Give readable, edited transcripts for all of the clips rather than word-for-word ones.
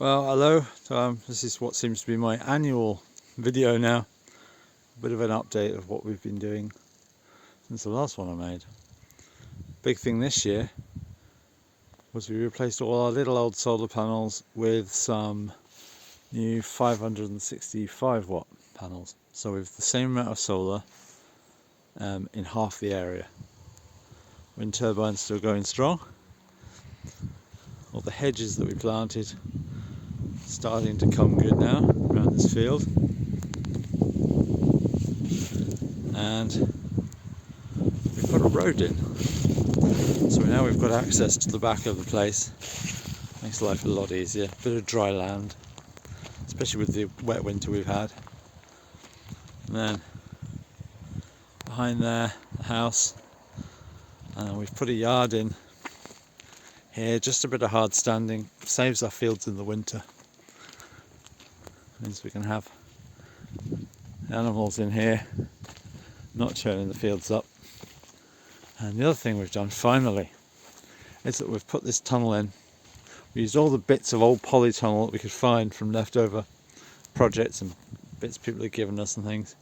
Well, hello. This is what seems to be my annual video now. A bit of an update of what we've been doing since the last one I made. Big thing this year was we replaced all our little old solar panels with some new 565 watt panels. So we've the same amount of solar in half the area. Wind turbine's still going strong. All the hedges that we planted starting to come good now around this field, and we've got a road in, so now we've got access to the back of the place. Makes life a lot easier. Bit of dry land, especially with the wet winter we've had. And then behind there, the house, and we've put a yard in here, just a bit of hard standing, saves our fields in the winter. Means we can have animals in here, not churning the fields up. And the other thing we've done finally is that we've put this tunnel in. We used all the bits of old polytunnel that we could find from leftover projects and bits people had given us and things,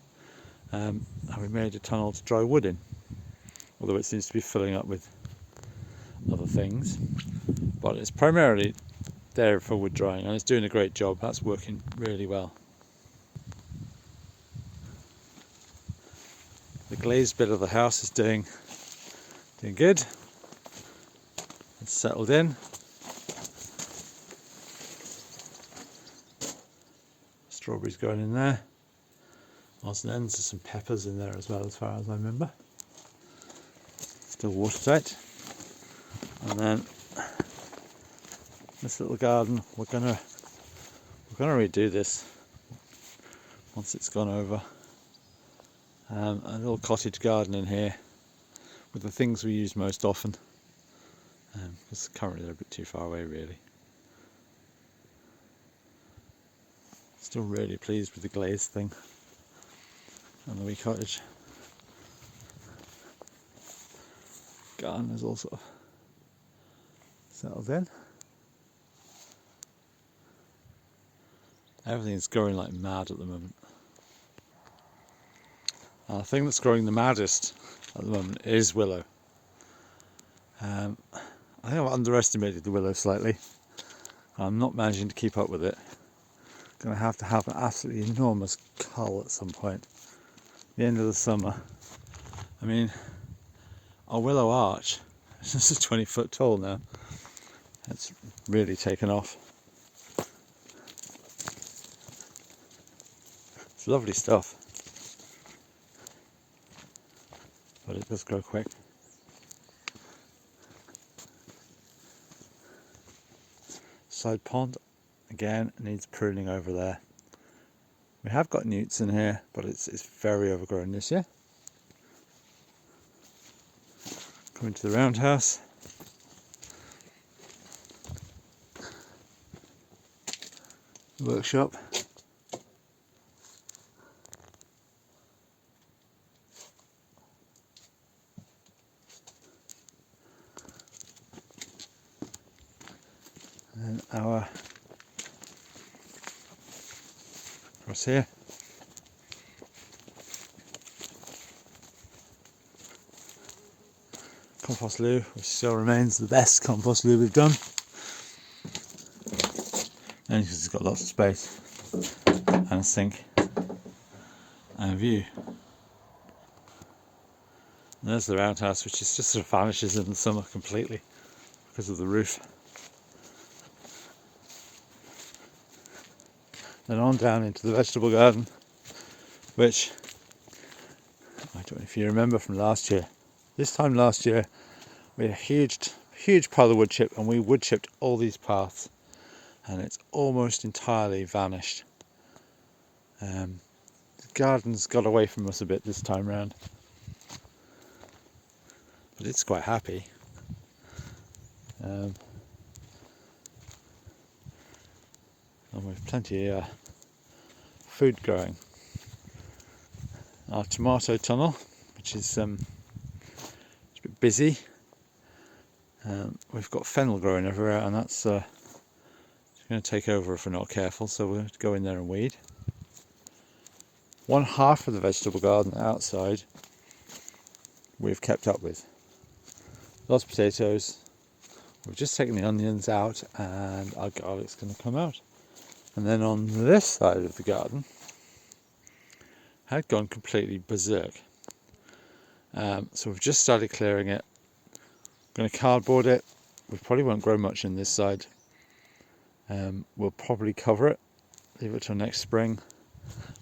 and we made a tunnel to dry wood in, although it seems to be filling up with other things, but it's primarily there for wood drying, and it's doing a great job. That's working really well. The glazed bit of the house is doing good. It's settled in. Strawberries going in there. Odds and ends, there's some peppers in there as well, as far as I remember. Still watertight. And then this little garden, we're gonna redo this once it's gone over. A little cottage garden in here with the things we use most often, because currently they're a bit too far away really. Still really pleased with the glazed thing and the wee cottage. Garden is all sort of settled in. Everything's growing like mad at the moment. The thing that's growing the maddest at the moment is willow. I think I've underestimated the willow slightly. I'm not managing to keep up with it. Going to have an absolutely enormous cull at some point. The end of the summer. I mean, our willow arch is just 20 foot tall now. It's really taken off. It's lovely stuff, but it does grow quick. Side pond, again, needs pruning over there. We have got newts in here, but it's very overgrown this year. Coming to the roundhouse. Workshop. And our across here. Compost loo, which still remains the best compost loo we've done. And because it's got lots of space and a sink and a view. And there's the roundhouse, which is just sort of vanishes in the summer completely because of the roof. Then on down into the vegetable garden, which I don't know if you remember from last year. This time last year we had a huge pile of wood chip, and we wood chipped all these paths, and it's almost entirely vanished. The garden's got away from us a bit this time round, but it's quite happy. And we've plenty of food growing. Our tomato tunnel, which is a bit busy. We've got fennel growing everywhere, and that's going to take over if we're not careful, so we're going to go in there and weed. One half of the vegetable garden outside we've kept up with. Lots of potatoes. We've just taken the onions out and our garlic's going to come out. And then on this side of the garden had gone completely berserk. So we've just started clearing it. Going to cardboard it. We probably won't grow much in this side. We'll probably cover it, leave it till next spring,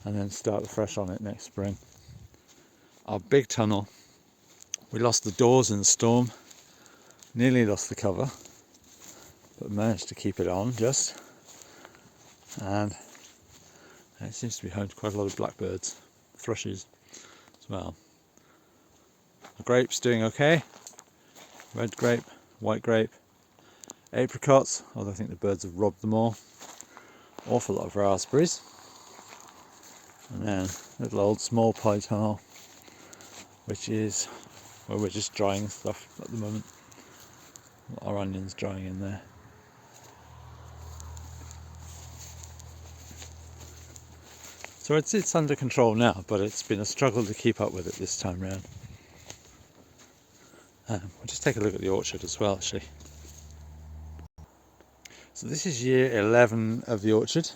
and then start fresh on it next spring. Our big tunnel, we lost the doors in the storm, nearly lost the cover, but managed to keep it on just. And it seems to be home to quite a lot of blackbirds, thrushes as well. The grapes doing okay. Red grape, white grape, apricots, although I think the birds have robbed them all. Awful lot of raspberries. And then little old small pie tunnel, which is where we're just drying stuff at the moment. Our onions drying in there. So it's under control now, but it's been a struggle to keep up with it this time round. We'll just take a look at the orchard as well, actually. So this is year 11 of the orchard,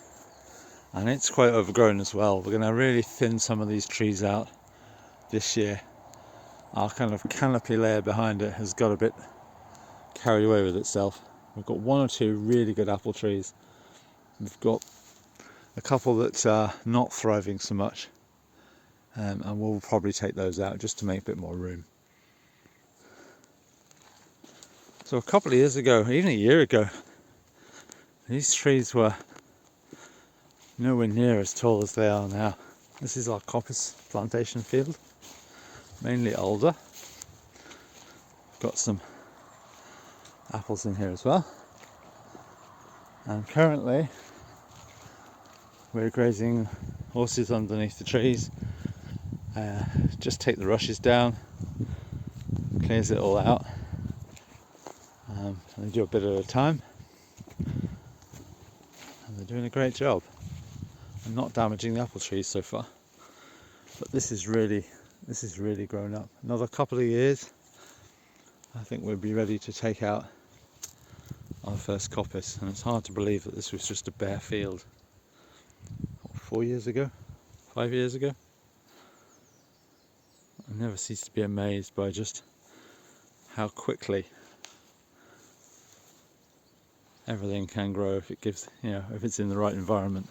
and it's quite overgrown as well. We're going to really thin some of these trees out this year. Our kind of canopy layer behind it has got a bit carried away with itself. We've got one or two really good apple trees. We've got a couple that are not thriving so much, and we'll probably take those out just to make a bit more room. So a couple of years ago, even a year ago, these trees were nowhere near as tall as they are now. This is our coppice plantation field, mainly alder. Got some apples in here as well. And currently we're grazing horses underneath the trees. Just take the rushes down, clears it all out. And they do a bit at a time. And they're doing a great job. And not damaging the apple trees so far. But this is really grown up. Another couple of years, I think we'll be ready to take out our first coppice. And it's hard to believe that this was just a bare field 4 years ago, 5 years ago. I never cease to be amazed by just how quickly everything can grow if it gives, if it's in the right environment.